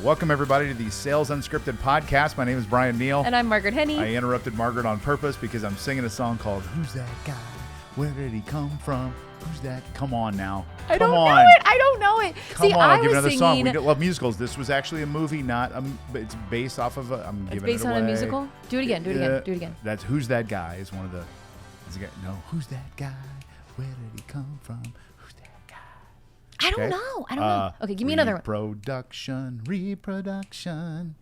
Welcome, everybody, to the Sales Unscripted podcast. My name is Brian Neal. And I'm Margaret Henny. I interrupted Margaret on purpose because I'm singing a song called Who's That Guy? Where did he come from? Who's that? Come on now. I don't know it. Come See, on, I I'll give was another singing. song. We love musicals. This was actually a movie, not it's based off of a. I'm It's giving it based away. on a musical? Do it again. Do it again. Do it again. That's Who's That Guy is one of the. Is the guy, no, who's that guy? Where did he come from? Who's that guy? I don't know. I don't know. Okay, give me another one. Reproduction.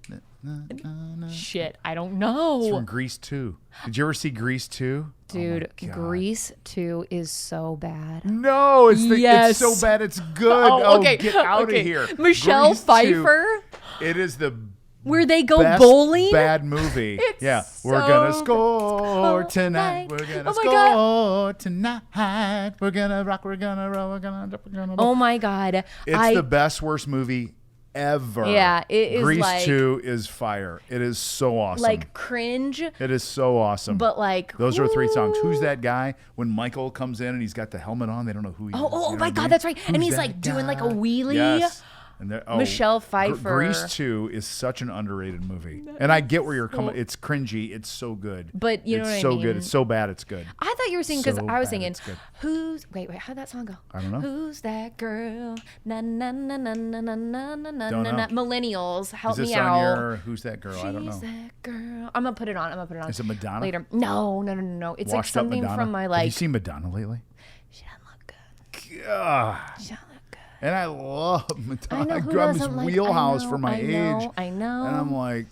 Shit, I don't know. It's from Grease 2. Did you ever see Grease 2? Dude, Oh my God. Grease 2 is so bad. No, it's so bad it's good. Oh, okay. Get out of here. Michelle Grease 2, Pfeiffer, it is the where they go best bowling. bad movie. It's We're so gonna score tonight. like- We're gonna Oh my score tonight. We're gonna rock. We're gonna roll. We're gonna jump. We're gonna. Oh my God. It's the best worst movie ever. Yeah, it is. Grease like, 2 is fire. It is so awesome. like cringe, It is so awesome. but like Those are 3 songs. Who's ooh. that guy? When Michael comes in and he's got the helmet on, they don't know who he is. Oh You know my what I God, mean? that's right. And Who's he's that like doing like a guy? wheelie. Yes. And Michelle Pfeiffer. Grease 2 is such an underrated movie. And I get where you're coming. It's cringy. It's so good. But you know what I It's so mean? good. It's so bad. It's good. I thought you were singing because So I was bad, singing, it's good. wait, how'd that song go? I don't know. Who's that girl? Na na na na na na na na na Don't na. know. Millennials, help Is this me on out. your Who's That Girl? I don't She's know. that girl. I'm gonna put it on. Is it Madonna? later? No. It's like Washed up something Madonna? from my Have you like. seen Madonna lately? She doesn't look good. God. She doesn't look good. And I love Madonna. I know, who grabbed this doesn't like- wheelhouse I for my know, age. I know. And I'm like,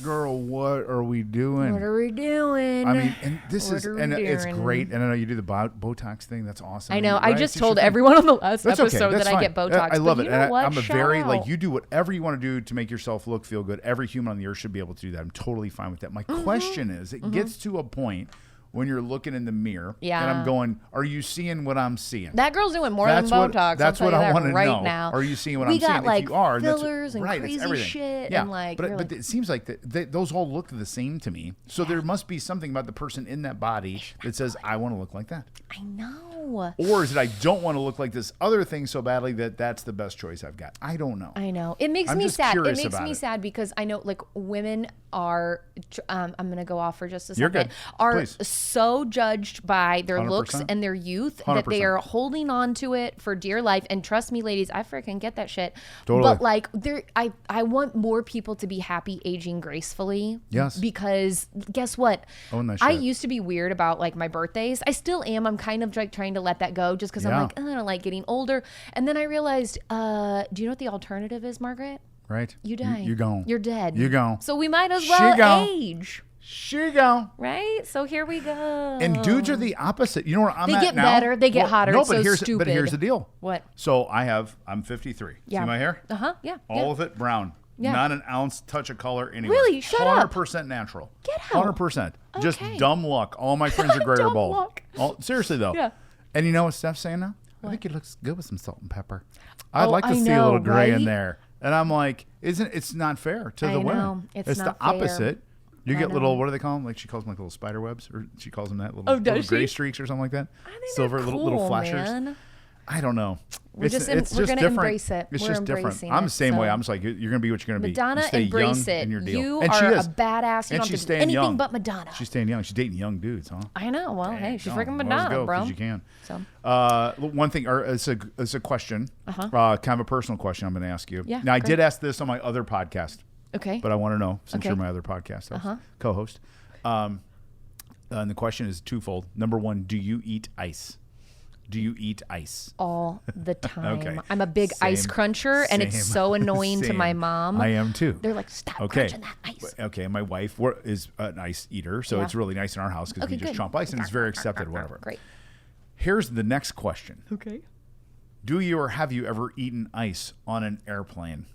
girl, what are we doing? What are we doing? I mean, and this What is, are we and it's doing? great. And I know you do the Botox thing. That's awesome. I know. Right? I just It's your told thing. everyone on the last That's okay. episode That's that fine. I get Botox. I love but it. You know And what? I'm a Shout very, out. like, you do whatever you want to do to make yourself look, feel good. Every human on the earth should be able to do that. I'm totally fine with that. My question is, it gets to a point when you're looking in the mirror, Yeah. and I'm going, are you seeing what I'm seeing? That girl's doing more That's than what- Botox. that's I'll what tell I you wanna that right know. now. Are you seeing what we I'm got seeing? like If you are, that's fillers and right, it's crazy everything. shit, Yeah, and like, but you're like, it seems like those all look the same to me. So there must be something about the person in that body that says, I want to look like that. I know. Or is it I don't want to look like this other thing so badly that that's the best choice I've got? I don't know. I know. It makes I'm me just sad. It curious makes about me it. sad because I know like women are, I'm going to go off for just a You're second, good. are Please. so judged by their looks 100%. and their youth that they 100%. are holding on to it for dear life. And trust me, ladies, I freaking get that shit. Totally. But like I want more people to be happy aging gracefully. Yes. Because guess what? Own that I shit. used to be weird about like my birthdays. I still am. I'm kind of like trying to let that go just because Yeah. I'm like, I don't like getting older. And then I realized, do you know what the alternative is, Margaret? Right? You die. You gone. You're dead. You gone. So we might as She well gone. age, She go. right? So here we go. And dudes are the opposite. You know where I'm They at get now? better. They get hotter. No, It's but so But stupid. here's the deal. What? So I'm 53. Yeah. See my hair? Yeah. All of it brown. Yeah. Not an ounce touch of color anywhere. Really? Shut up. 100% natural. Get out. 100%. Just Okay. dumb luck. All my friends are gray or Dumb bald. luck. Seriously though. Yeah. And you know what Steph's saying now? I think it looks good with some salt and pepper. I'd Oh, like to I see a know, little gray in right? there. And I'm like, it's not fair to I the women. know. It's the not fair. opposite. You I get little, know. what do they call them? Like she calls them like little spider webs, or she calls them that little, Oh, does little gray she? streaks or something like that. I think Silver they're little cool, flashers. man. I don't know. We're just gonna different. embrace it. It's We're just different. embracing I'm it, the same way. so- I'm just like, you're gonna be what you're gonna be. Madonna, You stay embrace young it. in your deal. You and she are is. a badass. You And don't she's have to do staying anything young. but Madonna. She's staying young. She's dating young dudes, huh? I know. Well, hey, she's freaking Might as Madonna, go, bro. 'cause you can. So One thing, or it's a question, kind of a personal question I'm going to ask you. Yeah, Now, I great. did ask this on my other podcast, okay. but I want to know, since Okay. you're my other podcast co-host. And the question is twofold. Number one, do you eat ice? Do you eat ice? All the time. Okay. I'm a big ice Same. cruncher, and it's Same. so annoying to Same. my mom. I am too. They're like, stop Okay. crunching that ice. Okay, my wife is an ice eater, so Yeah. it's really nice in our house because Okay, we just good. chomp ice, and it's very accepted, whatever. Great. Here's the next question. Okay. Do you or have you ever eaten ice on an airplane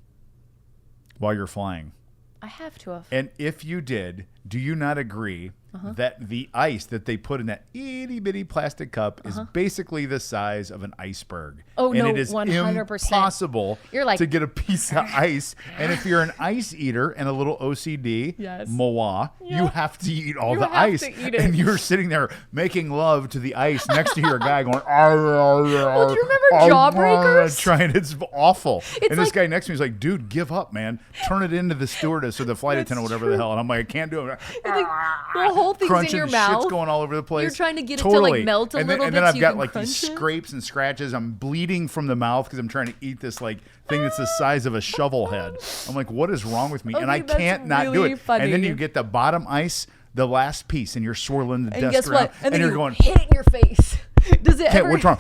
while you're flying? I have to have. And if you did, do you not agree that the ice that they put in that itty bitty plastic cup is basically the size of an iceberg. Oh, and no, it is 100%. impossible You're like, to get a piece of ice. And if you're an ice eater and a little OCD, Yes. moa, Yeah. you have to eat all You the have ice. to eat it. And you're sitting there making love to the ice next to your guy going, well, do you remember Jawbreakers? Trying, it's awful. It's and this like- guy next to me is like, dude, give up, man. Turn it into the stewardess or the flight That's attendant, whatever true. the hell. And I'm like, I can't do it. Like, the whole thing's Crunching, in your shit's mouth. going all over the place. You're trying to get it to, like, melt a and then, little and bit then so I've you got can like these crunch it. scrapes and scratches. I'm bleeding from the mouth because I'm trying to eat this like thing that's the size of a shovel head. I'm like, what is wrong with me? And I Okay, that's can't not do really it. funny. And then you get the bottom ice, the last piece, and you're swirling the And desk guess around. what? And then you're you going, hit it in your face. Does it okay, ever? what's wrong?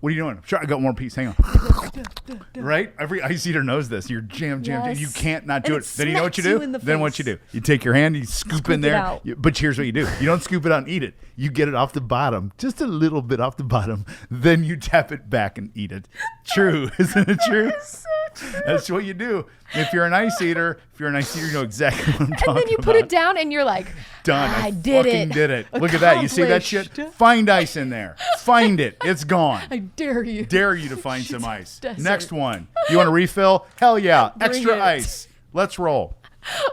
What are you doing? Sure, I got one more piece. Hang on. Right? Every ice eater knows this. You're jam. Yes. You can't not do And it. it Then you know what you smacks do? you in the Then what you face. do? You take your hand, you scoop in it there. out. But here's what you do. You don't scoop it out and eat it. You get it off the bottom, just a little bit off the bottom. Then you tap it back and eat it. True. Isn't it true? It's so true. That's what you do. If you're an ice eater, you know exactly what I'm talking about. And then you put it down and you're like, Done. I did fucking it. did it. Look at that. You see that shit? Accomplished. Find ice in there. Find it. It's gone. I dare you. Dare you to find some ice. Desert. Next one. You want a refill? Hell yeah. Bring Extra it. ice. Let's roll.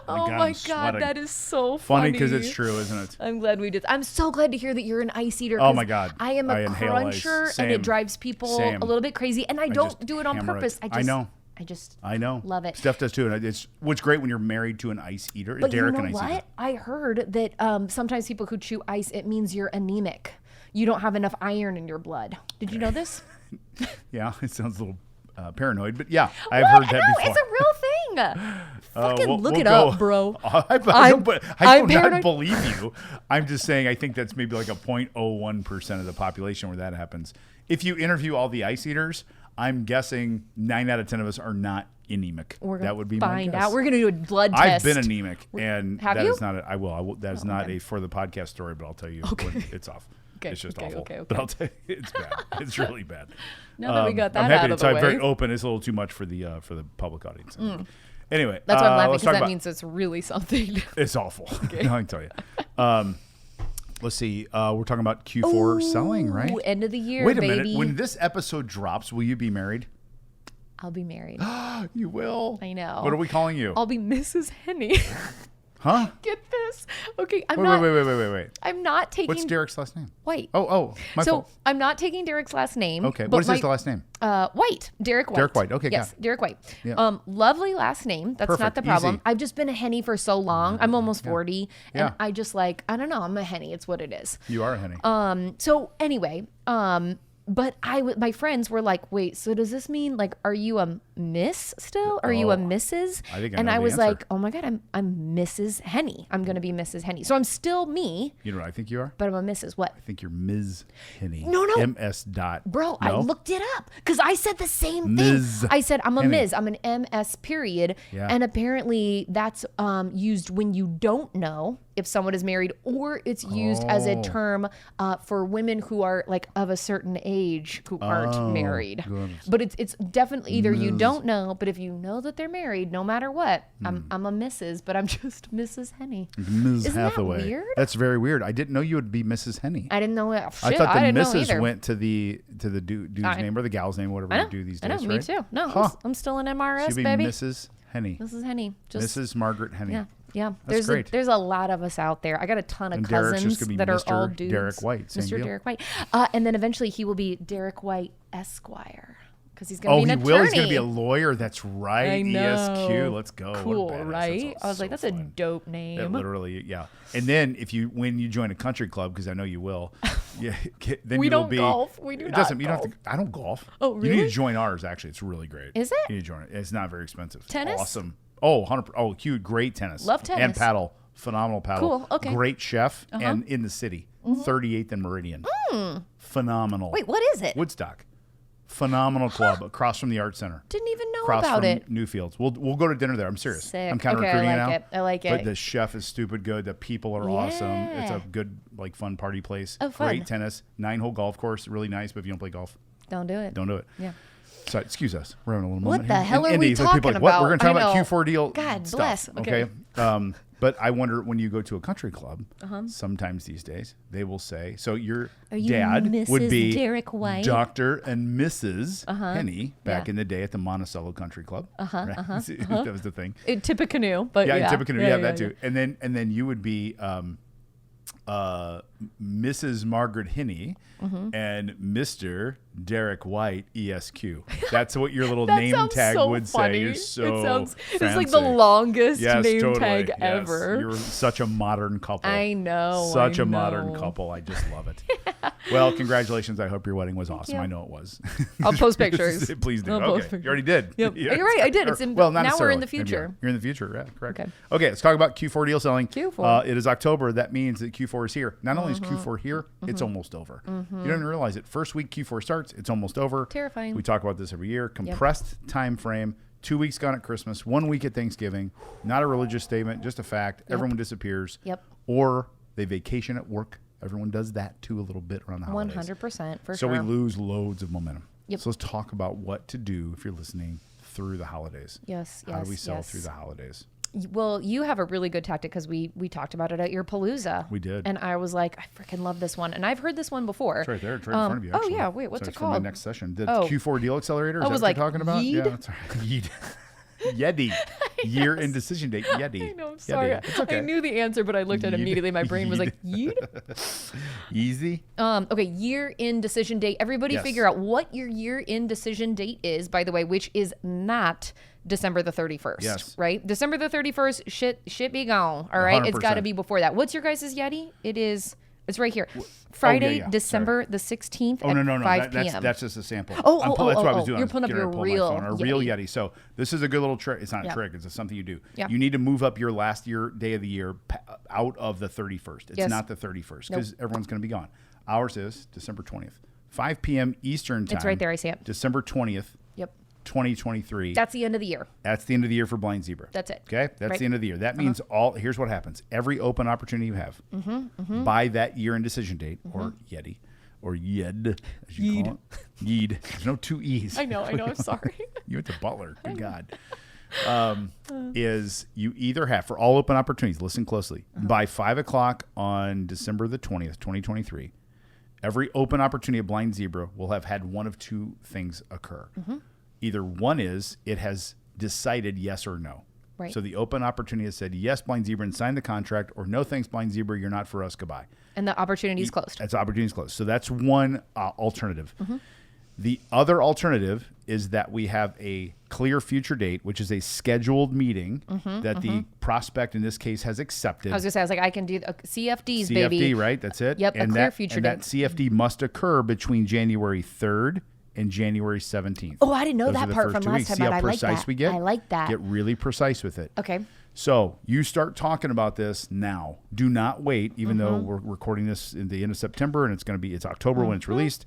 Oh I'm my God, sweating. that is so Funny funny. because it's true, isn't it? I'm glad we did. I'm so glad to hear that you're an ice eater. Oh 'cause my God. I am I a inhale ice. cruncher, and Same. it drives people Same. a little bit crazy. And I just don't do it on hammer it. purpose. I know. I know. love it. Steph does too. And it's what's great when you're married to an ice eater. But Derek you know an ice what? eater. I heard that sometimes people who chew ice, it means you're anemic. You don't have enough iron in your blood. Did you know this? Yeah, it sounds a little paranoid, but yeah, I've heard that no, before. it's a real thing. Fucking look we'll it go- up, bro. I I'm do not paranoid. believe you. I'm just saying I think that's maybe like a 0.01% of the population where that happens. If you interview all the ice eaters, I'm guessing 9 out of 10 of us are not anemic. We're gonna That would be my find guess. out. We're gonna do a blood I've test. been anemic, and Have that you? is not. I will. That is not a for the podcast story, but I'll tell you when it's off. Okay, It's just okay, awful. okay. But I'll tell you, it's bad. It's really bad. Now that we got that I'm happy out to of the tell you, way. very open. It's a little too much for the public audience. Anyway, That's why I'm laughing let's because talk that about- means it's really something. it's awful. I can tell you. Let's see. We're talking about Q4 selling, right? Ooh, end of the year, Wait a baby. minute. When this episode drops, will you be married? I'll be married. You will. I know. What are we calling you? I'll be Mrs. Henny. Huh? Get this? Okay, Wait. I'm not taking. What's Derek's last name? White. Oh, my so fault. I'm not taking Derek's last name. Okay. but What is his last name? White. Derek White. Derek White. Okay, Yes, got it. Derek White. Yeah. Lovely last name. That's not Perfect. the problem. Easy. I've just been a Henny for so long. I'm almost 40, and Yeah. I just I don't know. I'm a Henny. It's what it is. You are a Henny. So anyway, but my friends were like, wait, so does this mean are you a Miss still? Are you a Mrs.? I think I and know I the was answer. like, oh my God, I'm Mrs. Henny. I'm going to be Mrs. Henny. So I'm still me, You know what I think you are? but I'm a Mrs. What? I think you're Ms. Henny. No. MS. Dot. Bro, I No? looked it up because I said the same thing. Ms. I said I'm a Henny. Ms. I'm an MS period. Yeah. And apparently that's used when you don't know if someone is married, or it's used as a Oh. term for women who are of a certain age who aren't married. goodness. But it's definitely either you Ms. don't know, but if you know that they're married, no matter what, I'm a Mrs. But I'm just Mrs. Henny. Ms. Isn't that Hathaway. weird? That's very weird. I didn't know you would be Mrs. Henny. I didn't know it. Shit, I thought the didn't know Mrs. either. went to the dude's name or the gal's name, whatever I know. you do these I days, know. Me right? too. No, Huh. I'm still an MRS, She'd be baby. Mrs. Henny. Mrs. Henny. Just Mrs. Margaret Henny. Yeah. That's great. There's a lot of us out there. I got a ton of And Derek's cousins just gonna be that are Mr. all dudes. Derek White, same Mr. deal. Derek White. And then eventually he will be Derek White Esquire because he's going Oh, to be he an will. attorney. He's going to be a lawyer. That's right. I know. ESQ. Let's go. What a Cool, badass. right? That's I was so like, that's a fun. dope name. It literally, yeah. And then when you join a country club, because I know you will, then We you will don't be. golf. We do it not doesn't. You don't golf. have to. I don't golf. Oh, You need really? to join ours. Actually, it's really great. Is it? You need to join it. It's not very expensive. It's Tennis? awesome. Oh, 100. Oh, cute. Great tennis. Love And tennis. paddle. Phenomenal paddle. Cool, okay. Great chef and in the city. 38th and Meridian. Phenomenal. Wait, what is it? Woodstock. Phenomenal club across from the Art Center. Didn't even know Across about from it. Newfields. We'll go to dinner there. I'm serious. Sick. I'm kind of Okay, I recruiting like now. it. I like But it. the chef is stupid good. The people are awesome. It's a Yeah. good, fun party place. Oh, fun. Great tennis. 9-hole golf course. Really nice. But if you don't play golf, Don't do it. don't do it. Yeah. So excuse us. We're having a little What moment the here. hell In are we Indy, so people talking like, what? We're about? going to talk I about know. Q4 deal God stuff. bless. Okay. But I wonder when you go to a country club, sometimes these days they will say, so your dad would Mrs. be Derek White? Dr. and Mrs. Henny back in the day at the Monticello Country Club. Right? That was the thing. Tippecanoe, but Yeah, Tippecanoe. Yeah, that too. And then you would be Mrs. Margaret Henny and Mr. Derek White, ESQ. That's what your little name tag would say. You're so it's like the longest name tag Yes. ever. You're such a modern couple. I know. Such a modern couple. I just love it. Well, congratulations. I hope your wedding was awesome. you. I know it was. I'll post pictures. Please do. I'll post Okay. pictures. You already did. Yep. Yeah, You're right. I did. It's not now we're in necessarily. the future. You're in the future. Yeah, correct. Okay. Okay, let's talk about Q4 deal selling. Q4. It is October. That means that Q4 is here. Not only is Q4 here, it's almost over. You don't even realize it. First week Q4 starts, it's almost over. Terrifying. We talk about this every year. Compressed time frame. 2 weeks gone at Christmas, 1 week at Thanksgiving. Not a religious statement, just a fact. Everyone disappears. Yep. Or they vacation at work. Everyone does that too a little bit around the holidays. 100% for So sure. we lose loads of momentum. Yep. So let's talk about what to do if you're listening through the holidays. Yes. How do we sell through the holidays? Well, you have a really good tactic because we talked about it at your Palooza. We did. And I was like, I freaking love this one. And I've heard this one before. It's right there. It's right in front of you. Oh, Actually. yeah. Wait, what's so it it's called? For my next session. The Oh. Q4 Deal Accelerator. Is I that was what like, you're talking about? YED-D? Yeah, that's right. YED. YED-D. Year in decision date. YED-D. I know. I'm sorry. YED-D. It's okay. I knew the answer, but I looked at it YED. immediately. My brain was like, YED. YED? Easy. Okay, year in decision date. Everybody Yes. figure out what your year in decision date is, by the way, which is not December the 31st. Yes. Right? December the 31st, shit be gone. All right? It's got to 100%. be before that. What's your guys' YED-D? It's right here. Friday, yeah. December the 16th Oh, at no. 5 p.m. That's just a sample. Oh, That's what I was doing. you're I was pulling up getting your ready to pull real my phone. A real YED-D. YED-D. So this is a good little trick. It's not a Yeah. trick. It's just something you do. Yeah. You need to move up your last day of the year out of the 31st. It's Yes. not the 31st because everyone's going to be gone. Ours is December 20th. 5 p.m. Eastern time. It's right there. I see it. December 20th, Yep. 2023. That's the end of the year. That's the end of the year for Blind Zebra. That's it. Okay? That's Right. the end of the year. That means here's what happens. Every open opportunity you have by that year and decision date, or YED-D, or YED, as you call it. YED. There's no two E's. I know. I'm sorry. You went to Butler. Good God. Is you either have, for all open opportunities, listen closely, by 5 o'clock on December the 20th, 2023, every open opportunity of Blind Zebra will have had one of two things occur. Either one is it has decided yes or no. Right. So the open opportunity has said, yes, Blind Zebra, and signed the contract, or no, thanks, Blind Zebra, you're not for us, goodbye. And the opportunity is closed. That's opportunity is closed. So that's one alternative. The other alternative is that we have a clear future date, which is a scheduled meeting that the prospect in this case has accepted. I was going to say, I was like, I can do CFDs, CFD, baby. right? That's it. Yep, a clear future and that date. CFD must occur between January 3rd and January 17th. Oh, I didn't know Those are that the part first from 2 last weeks. time, See but how I like precise that. we get? I like that. Get really precise with it. Okay. So you start talking about this now. Do not wait, even though we're recording this in the end of September and it's October when it's released,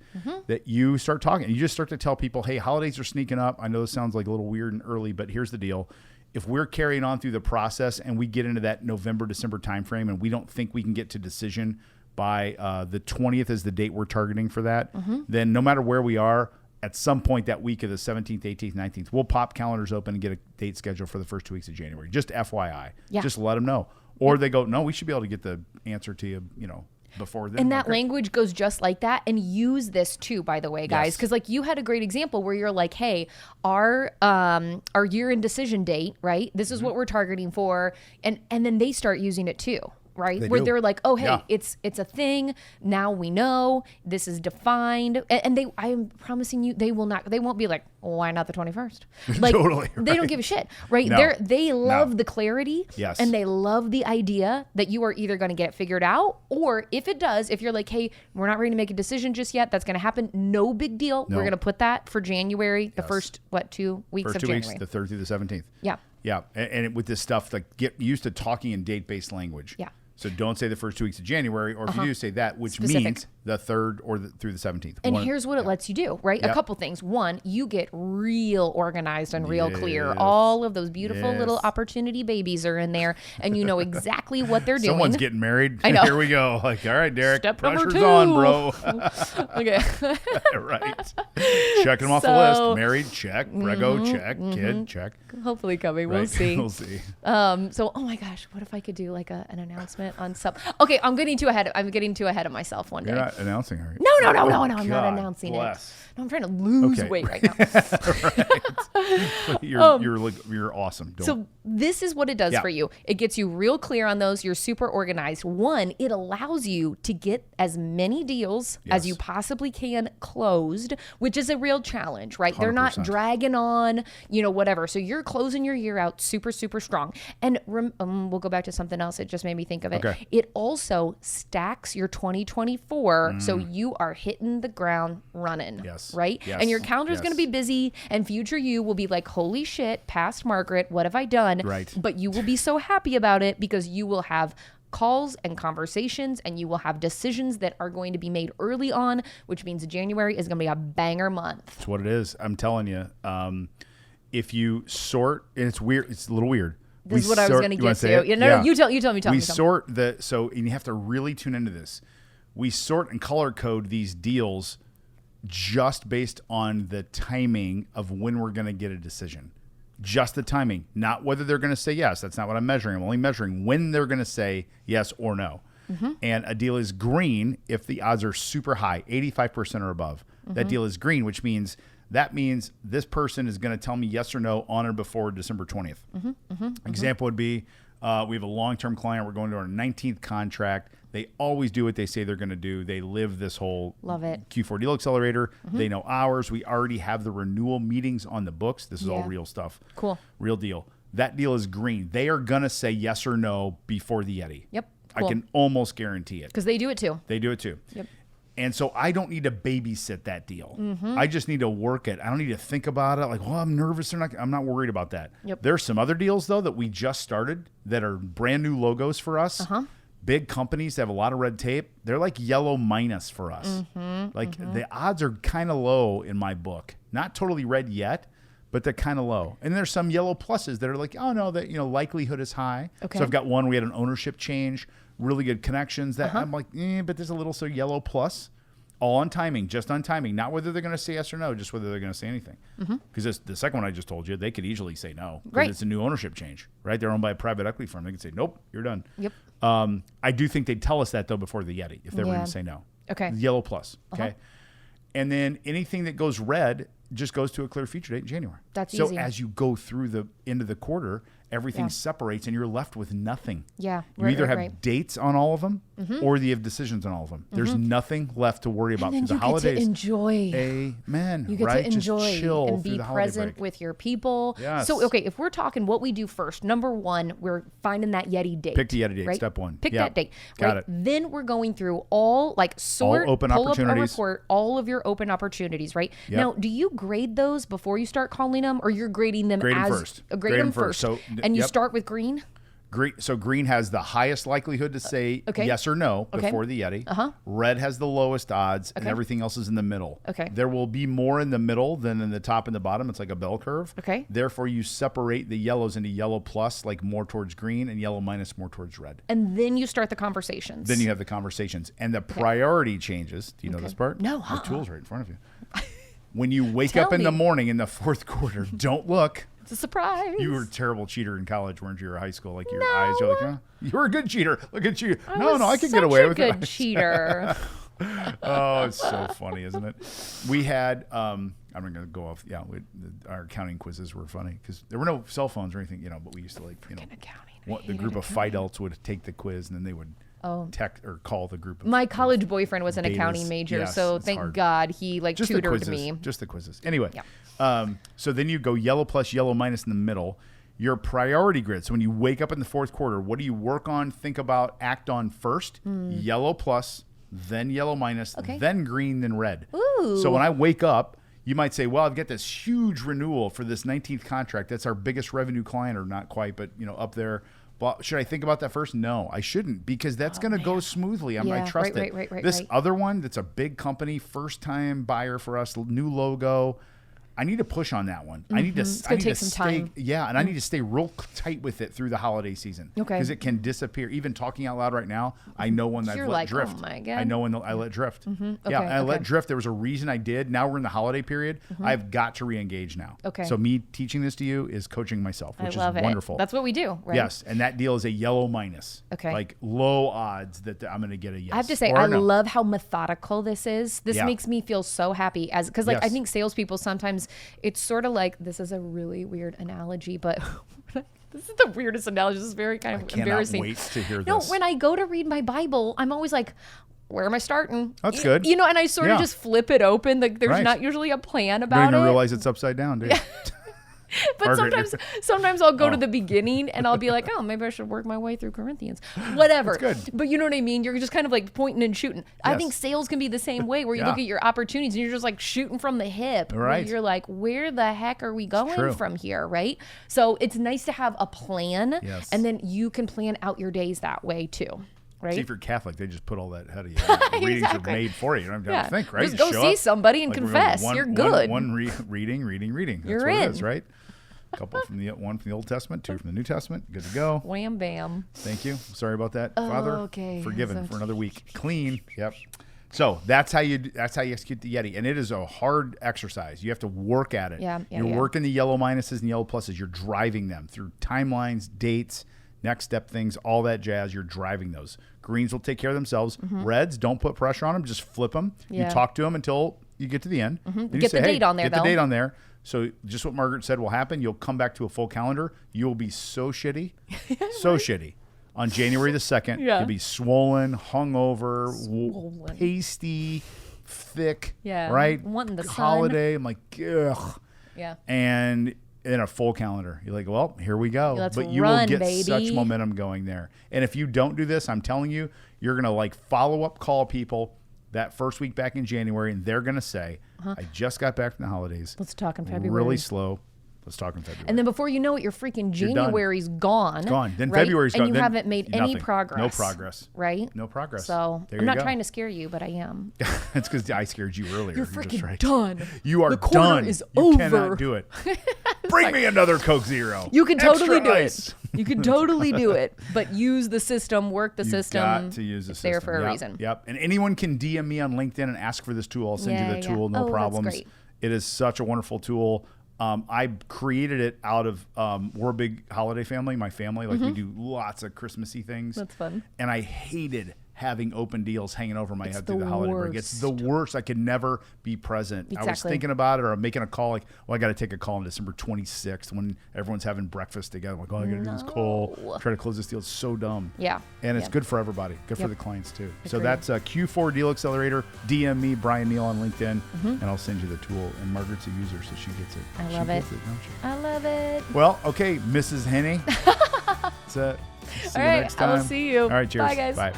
that you start talking. You just start to tell people, hey, holidays are sneaking up. I know this sounds like a little weird and early, but here's the deal. If we're carrying on through the process and we get into that November, December timeframe and we don't think we can get to decision by the 20th is the date we're targeting for that, then no matter where we are, at some point that week of the 17th, 18th, 19th, we'll pop calendars open and get a date scheduled for the first 2 weeks of January. Just FYI. Yeah. Just let them know. Or they go, no, we should be able to get the answer to you, before then. And that Okay. language goes just like that. And use this too, by the way, guys, Yes. because like you had a great example where you're like, hey, our year in decision date, right? This is what we're targeting for, and then they start using it too. Right, They where do. they're like, "Oh, hey, Yeah. it's a thing. Now we know this is defined." And I am promising you, they won't be like, "Why not the 21st?" Like, Totally, they don't right. give a shit, right? No. They love No. the clarity, Yes. and they love the idea that you are either going to get it figured out, or if it does, if you're like, "Hey, we're not ready to make a decision just yet," that's going to happen. No big deal. No. We're going to put that for January, the first 2 weeks First of 2 January. weeks, the 3rd through the 17th. Yeah. Yeah. And with this stuff, like get used to talking in date-based language. Yeah. So don't say the first 2 weeks of January, or if you do say that, which Specific. means the 3rd or through the 17th. And here's what it lets you do, right? A couple things. One, you get real organized and real clear. All of those beautiful little opportunity babies are in there, and you know exactly what they're doing. Someone's getting married. I know. Here we go. Like, all right, Derek, Step number pressure's 2. on, bro. Okay. Right. Checking them off the list. Married, check. Prego, check. Kid, check. Hopefully coming. Right. We'll see. We'll see. So, oh my gosh, what if I could do like an announcement on some? Okay, I'm getting too ahead of myself one day. You're not announcing, are you? No, I'm God, not announcing bless. it. No, I'm trying to lose weight right now. Right. You're awesome. So this is what it does for you. It gets you real clear on those. You're super organized. One, it allows you to get as many deals as you possibly can closed, which is a real challenge, right? 100%. They're not dragging on, whatever. So you're closing your year out super, super strong. And we'll go back to something else. It just made me think of it. Okay. It also stacks your 2024. So you are hitting the ground running. Yes. Right? Yes. And your calendar is going to be busy, and future you will be like, holy shit, past Margaret, what have I done? Right. But you will be so happy about it because you will have calls and conversations, and you will have decisions that are going to be made early on, which means January is going to be a banger month. That's what it is. I'm telling you. If you sort, and it's weird, it's a little weird. This is what I was going to get to. No, you tell me. We sort and you have to really tune into this. We sort and color code these deals just based on the timing of when we're going to get a decision. Just the timing, not whether they're going to say yes. That's not what I'm measuring. I'm only measuring when they're going to say yes or no. And a deal is green if the odds are super high, 85% or above. That deal is green, which means this person is going to tell me yes or no on or before December 20th. Example would be we have a long-term client. We're going to our 19th contract. They always do what they say they're going to do. They live this whole Q4 deal accelerator. They know ours. We already have the renewal meetings on the books. This is all real stuff. Cool. Real deal. That deal is green. They are going to say yes or no before the YED-D. Yep. Cool. I can almost guarantee it. Because they do it too. They do it too. Yep. And so I don't need to babysit that deal. I just need to work it. I don't need to think about it like, well, I'm nervous. I'm not worried about that. Yep. There's some other deals, though, that we just started that are brand new logos for us. Big companies that have a lot of red tape. They're like yellow minus for us. The odds are kind of low in my book. Not totally red yet, but they're kind of low. And there's some yellow pluses that are like, oh, no, that likelihood is high. Okay. So I've got one. We had an ownership change. Really good connections that I'm like, but there's a little yellow plus, all on timing, just on timing, not whether they're going to say yes or no, just whether they're going to say anything. Because the second one I just told you, they could easily say no. Right. It's a new ownership change, right? They're owned by a private equity firm. They could say, nope, you're done. Yep. I do think they'd tell us that though before the YED-D if they were going to say no. Okay. Yellow plus. Okay. And then anything that goes red just goes to a clear future date in January. That's so easy. So as you go through the end of the quarter, everything separates and you're left with nothing. Yeah. You either have dates on all of them or you have decisions on all of them. There's nothing left to worry about through the holidays. You get to enjoy. Amen. You get to enjoy just chill and be present with your people. Yes. So, okay, if we're talking what we do first, number one, we're finding that YED-D date. Pick the YED-D date, right? step one. Pick that date. Got it. Then we're going through all open pull up a opportunities. report, all of your open opportunities, right? Yep. Now, do you grade those before you start calling them, or you're grading them Grade them as first. Grade them first. So, and you start with green? So green has the highest likelihood to say yes or no before the YED-D. Red has the lowest odds, and everything else is in the middle. Okay. There will be more in the middle than in the top and the bottom. It's like a bell curve. Okay. Therefore, you separate the yellows into yellow plus, like more towards green, and yellow minus more towards red. And then you start the conversations. Then you have the conversations. And the priority changes. Do you know this part? No. The tool's right in front of you. When you wake up in the morning in the fourth quarter, don't look. It's a surprise. You were a terrible cheater in college, weren't you, or high school? Like your eyes, you're like, oh, you were a good cheater. Look at you. I can get away with it. Such a good cheater. Oh, it's so funny, isn't it? We had, I'm going to go off. Yeah, our accounting quizzes were funny because there were no cell phones or anything, but we used to the group of Fidelts would take the quiz and then they would text or call the group. My college boyfriend was an accounting major, so thank God he just tutored me. Just the quizzes. Anyway, so then you go yellow plus, yellow minus in the middle. Your priority grid. So when you wake up in the fourth quarter, what do you work on, think about, act on first? Yellow plus, then yellow minus, then green, then red. Ooh. So when I wake up, you might say, well, I've got this huge renewal for this 19th contract. That's our biggest revenue client, or not quite, but up there. Well, should I think about that first? No, I shouldn't, because that's going to go smoothly. I trust it. Right, this other one, that's a big company, first time buyer for us, new logo. I need to push on that one. I need to. It's gonna take some time. Yeah, and I need to stay real tight with it through the holiday season. Okay. Because it can disappear. Even talking out loud right now, I know when I've let drift. Oh my God. I know when I let drift. Okay, Yeah, and I let drift. There was a reason I did. Now we're in the holiday period. I've got to re-engage now. Okay. So me teaching this to you is coaching myself, which is wonderful. That's what we do, right? Yes, and that deal is a yellow minus. Okay. Like low odds that I'm going to get a yes. I have to say, I love how methodical this is. This makes me feel so happy because like I think salespeople sometimes it's sort of like, this is a really weird analogy, but this is the weirdest analogy. This is very kind of embarrassing. I cannot wait to hear this. No, when I go to read my Bible, I'm always like, where am I starting? That's good. You know, and I sort of just flip it open. Like, there's not usually a plan about it. You don't even realize it's upside down, do you? But sometimes I'll go to the beginning and I'll be like, oh, maybe I should work my way through Corinthians. Whatever. That's good. But you know what I mean? You're just kind of like pointing and shooting. Yes. I think sales can be the same way, where you look at your opportunities and you're just like shooting from the hip. Right. You're like, where the heck are we going from here? Right. So it's nice to have a plan. Yes. And then you can plan out your days that way too. Right? See, if you're Catholic, they just put all that ahead of you. Readings are made for you. You don't have to think, right? Just go see somebody and confess. You're good. One reading. That's you're what in. It is, right? A couple one from the Old Testament, 2 from the New Testament. Good to go. Wham bam. Thank you. Sorry about that, Father. Okay. Forgiven for another week. Clean. Yep. So that's how you execute the YED-D, and it is a hard exercise. You have to work at it. You're working the yellow minuses and yellow pluses. You're driving them through timelines, dates, next step things, all that jazz. You're driving those. Greens will take care of themselves. Reds, don't put pressure on them. Just flip them. You talk to them until you get to the end. Get the date on there, though. Get the date on there. So just what Margaret said will happen. You'll come back to a full calendar. You'll be so shitty. Shitty. On January the 2nd, you'll be swollen, hungover, pasty, thick, right? Wanting the holiday. I'm like, ugh. Yeah. And in a full calendar, you're like, well, here we go. But you will get such momentum going there. And if you don't do this, I'm telling you, you're going to like follow up call people that first week back in January, and they're going to say, I just got back from the holidays. Let's talk in February. Really slow. Let's talk in February. And then before you know it, your freaking January's gone. It's gone. Then February's gone. And you haven't made any progress. No progress. Right? No progress. So I'm not trying to scare you, but I am. That's because I scared you earlier. You're freaking done. You are the quarter done. Is you over. Cannot do it. Bring me another Coke Zero. You can totally do it. You can totally do it, but use the system, work the system. You've got to use the system. There for a reason. Yep. And anyone can DM me on LinkedIn and ask for this tool. I'll send you the tool. No problems. That's great. It is such a wonderful tool. I created it out of, we're a big holiday family, my family. Like we do lots of Christmassy things. That's fun. And I hated having open deals hanging over my head through the holiday break. It's the worst. I could never be present. Exactly. I was thinking about it, or I'm making a call like, well, I got to take a call on December 26th when everyone's having breakfast together. I'm like, oh, I got to do this call. Try to close this deal. It's so dumb. Yeah. And it's good for everybody. Good for the clients too. Agreed. So that's Q4 Deal Accelerator. DM me, Brian Neal on LinkedIn, and I'll send you the tool. And Margaret's a user, so she gets it. I love it. I love it. Well, okay, Mrs. Henny. That's it. See you next time. I will see you. All right, cheers. Bye, guys. Bye.